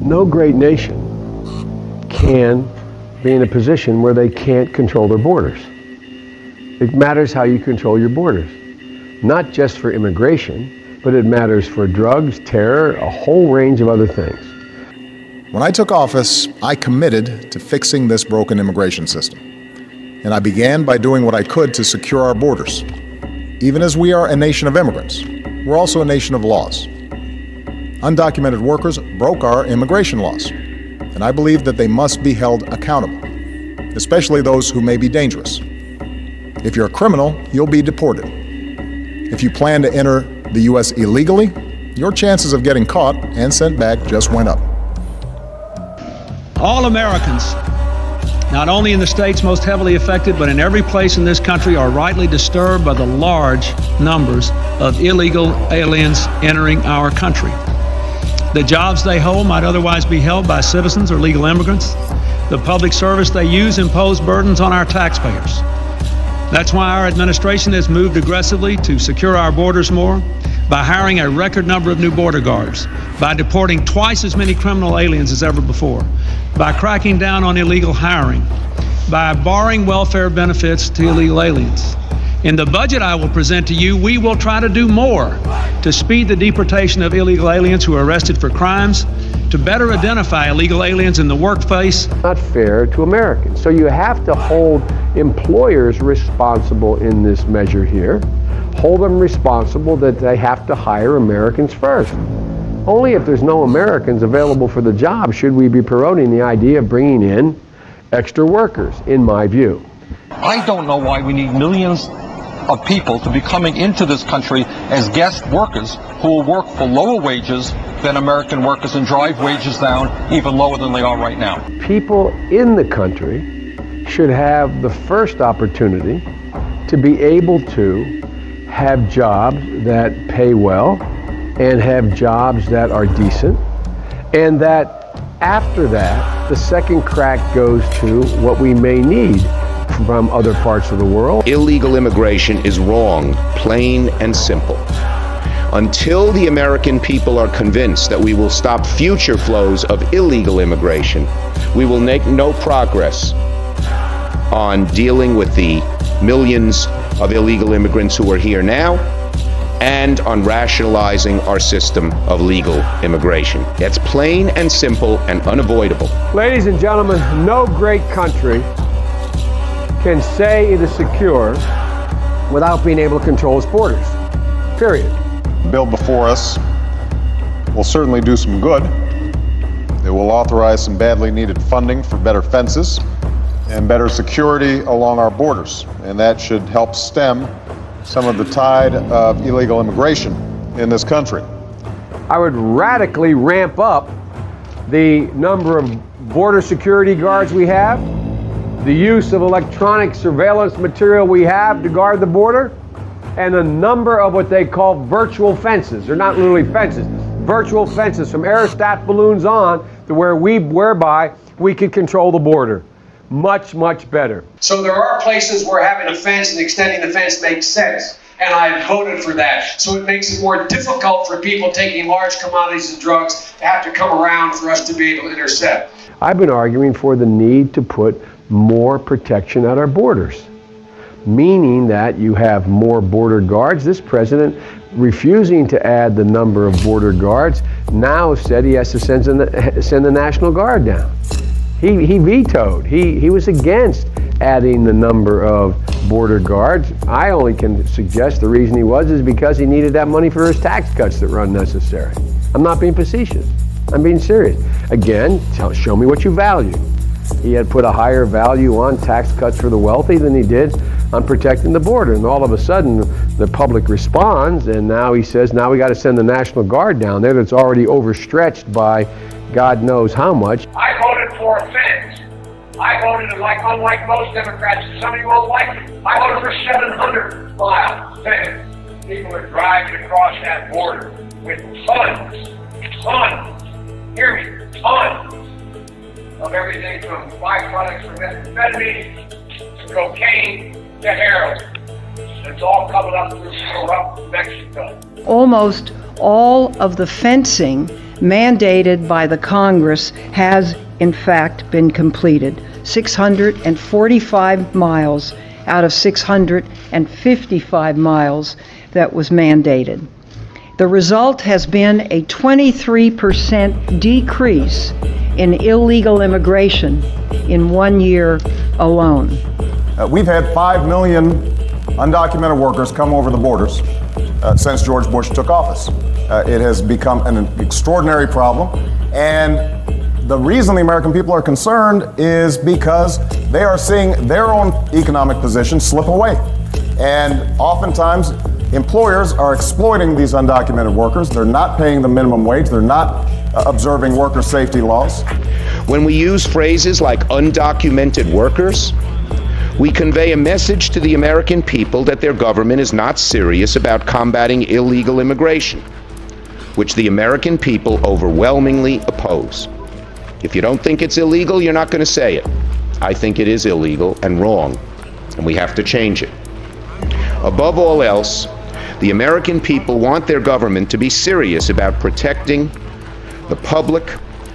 No great nation can be in a position where they can't control their borders. It matters how you control your borders, not just for immigration, but it matters for drugs, terror, a whole range of other things. When I took office, I committed to fixing this broken immigration system. And I began by doing what I could to secure our borders. Even as we are a nation of immigrants, we're also a nation of laws. Undocumented workers broke our immigration laws, and I believe that they must be held accountable, especially those who may be dangerous. If you're a criminal, you'll be deported. If you plan to enter the U.S. illegally, your chances of getting caught and sent back just went up. All Americans, not only in the states most heavily affected, but in every place in this country, are rightly disturbed by the large numbers of illegal aliens entering our country. The jobs they hold might otherwise be held by citizens or legal immigrants. The public service they use impose burdens on our taxpayers. That's why our administration has moved aggressively to secure our borders more, by hiring a record number of new border guards, by deporting twice as many criminal aliens as ever before, by cracking down on illegal hiring, by barring welfare benefits to illegal aliens. In the budget I will present to you, we will try to do more to speed the deportation of illegal aliens who are arrested for crimes, to better identify illegal aliens in the workplace. Not fair to Americans. So you have to hold employers responsible in this measure here. Hold them responsible that they have to hire Americans first. Only if there's no Americans available for the job should we be promoting the idea of bringing in extra workers, in my view. I don't know why we need millions of people to be coming into this country as guest workers who will work for lower wages than American workers and drive wages down even lower than they are right now. People in the country should have the first opportunity to be able to have jobs that pay well and have jobs that are decent, and that after that, the second crack goes to what we may need from other parts of the world. Illegal immigration is wrong, plain and simple. Until the American people are convinced that we will stop future flows of illegal immigration, we will make no progress on dealing with the millions of illegal immigrants who are here now and on rationalizing our system of legal immigration. That's plain and simple and unavoidable. Ladies and gentlemen, no great country can say it is secure without being able to control its borders, period. The bill before us will certainly do some good. It will authorize some badly needed funding for better fences and better security along our borders, and that should help stem some of the tide of illegal immigration in this country. I would radically ramp up the number of border security guards we have, the use of electronic surveillance material we have to guard the border, and a number of what they call virtual fences. They're not literally fences, virtual fences from aerostat balloons on to whereby we can control the border. Much, much better. So there are places where having a fence and extending the fence makes sense, and I voted for that. So it makes it more difficult for people taking large commodities and drugs to have to come around for us to be able to intercept. I've been arguing for the need to put more protection at our borders, meaning that you have more border guards. This president, refusing to add the number of border guards, now said he has to send the National Guard down. He vetoed. He was against adding the number of border guards. I only can suggest the reason he was is because he needed that money for his tax cuts that were unnecessary. I'm not being facetious. I'm being serious. Again, show me what you value. He had put a higher value on tax cuts for the wealthy than he did on protecting the border. And all of a sudden, the public responds, and now he says, now we got to send the National Guard down there that's already overstretched by God knows how much. I voted for a fence. I voted, unlike most Democrats, some of you won't like it, I voted for 700-mile fence. People are driving across that border with tons, hear me, tons of everything from byproducts from methamphetamine to cocaine to heroin. It's all coming up through corrupt Mexico. Almost all of the fencing mandated by the Congress has in fact been completed. 645 miles out of 655 miles that was mandated. The result has been a 23% decrease in illegal immigration in 1 year alone. We've had 5 million undocumented workers come over the borders since George Bush took office. It has become an extraordinary problem, and the reason the American people are concerned is because they are seeing their own economic position slip away. And oftentimes, employers are exploiting these undocumented workers. They're not paying the minimum wage. They're not observing worker safety laws. When we use phrases like undocumented workers, we convey a message to the American people that their government is not serious about combating illegal immigration, which the American people overwhelmingly oppose. If you don't think it's illegal, you're not going to say it. I think it is illegal and wrong, and we have to change it. Above all else, the American people want their government to be serious about protecting the public,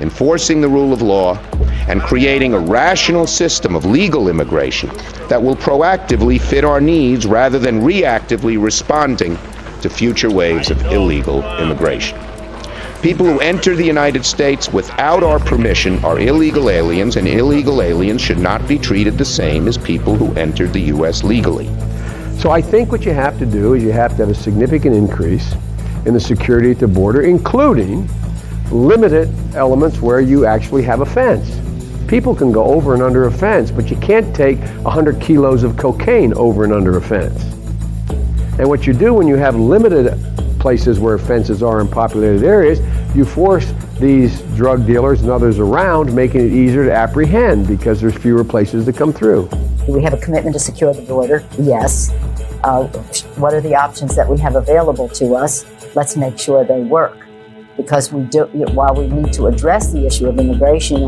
enforcing the rule of law, and creating a rational system of legal immigration that will proactively fit our needs rather than reactively responding to future waves of illegal immigration. People who enter the United States without our permission are illegal aliens, and illegal aliens should not be treated the same as people who entered the U.S. legally. So I think what you have to do is you have to have a significant increase in the security at the border, including limited elements where you actually have a fence. People can go over and under a fence, but you can't take 100 kilos of cocaine over and under a fence. And what you do when you have limited places where fences are in populated areas, you force these drug dealers and others around, making it easier to apprehend because there's fewer places to come through. We have a commitment to secure the border, yes. What are the options that we have available to us? Let's make sure they work. Because while we need to address the issue of immigration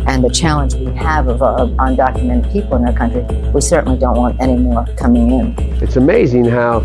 and the challenge we have of undocumented people in our country, we certainly don't want any more coming in. It's amazing how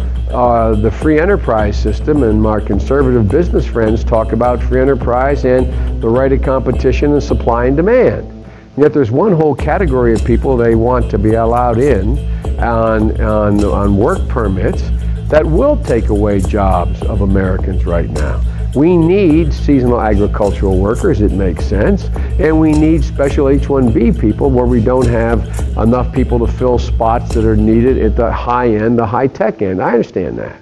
the free enterprise system, and my conservative business friends talk about free enterprise and the right of competition and supply and demand. Yet there's one whole category of people they want to be allowed in on work permits that will take away jobs of Americans right now. We need seasonal agricultural workers, it makes sense, and we need special H-1B people where we don't have enough people to fill spots that are needed at the high end, the high-tech end. I understand that.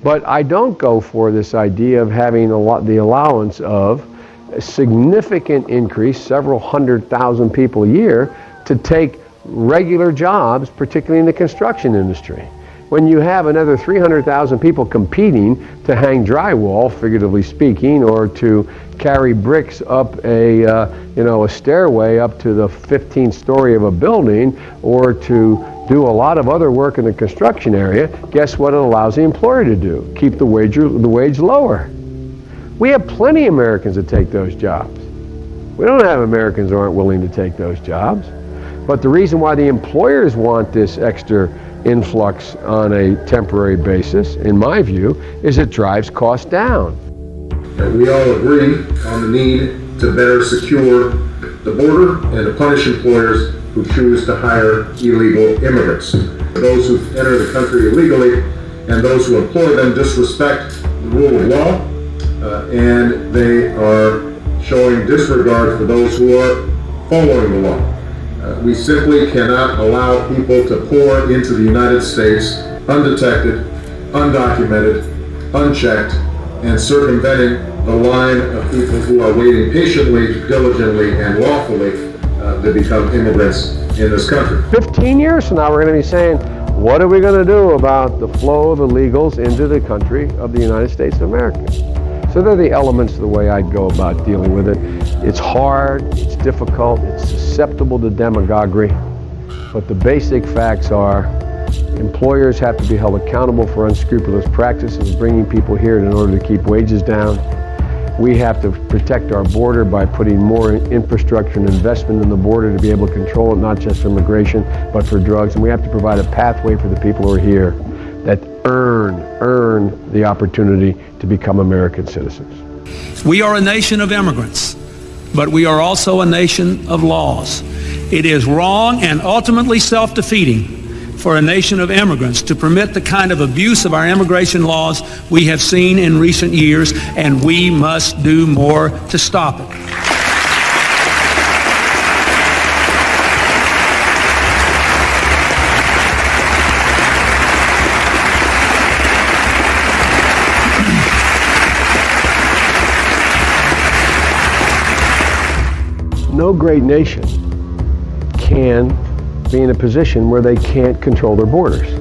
But I don't go for this idea of having the allowance of a significant increase, several 100,000 people a year, to take regular jobs, particularly in the construction industry. When you have another 300,000 people competing to hang drywall, figuratively speaking, or to carry bricks up a stairway up to the 15th story of a building, or to do a lot of other work in the construction area, guess what it allows the employer to do? Keep the wage lower. We have plenty of Americans that take those jobs. We don't have Americans who aren't willing to take those jobs. But the reason why the employers want this extra influx on a temporary basis, in my view, is it drives costs down. We all agree on the need to better secure the border and to punish employers who choose to hire illegal immigrants. Those who enter the country illegally and those who employ them disrespect the rule of law, and they are showing disregard for those who are following the law. We simply cannot allow people to pour into the United States undetected, undocumented, unchecked, and circumventing the line of people who are waiting patiently, diligently, and lawfully to become immigrants in this country. 15 years from now, we're going to be saying, what are we going to do about the flow of illegals into the country of the United States of America? So they're the elements of the way I'd go about dealing with it. It's hard, it's difficult, it's susceptible to demagoguery, but the basic facts are employers have to be held accountable for unscrupulous practices of bringing people here in order to keep wages down. We have to protect our border by putting more infrastructure and investment in the border to be able to control it, not just for immigration, but for drugs. And we have to provide a pathway for the people who are here that earn the opportunity to become American citizens. We are a nation of immigrants, but we are also a nation of laws. It is wrong and ultimately self-defeating for a nation of immigrants to permit the kind of abuse of our immigration laws we have seen in recent years, and we must do more to stop it. No great nation can be in a position where they can't control their borders.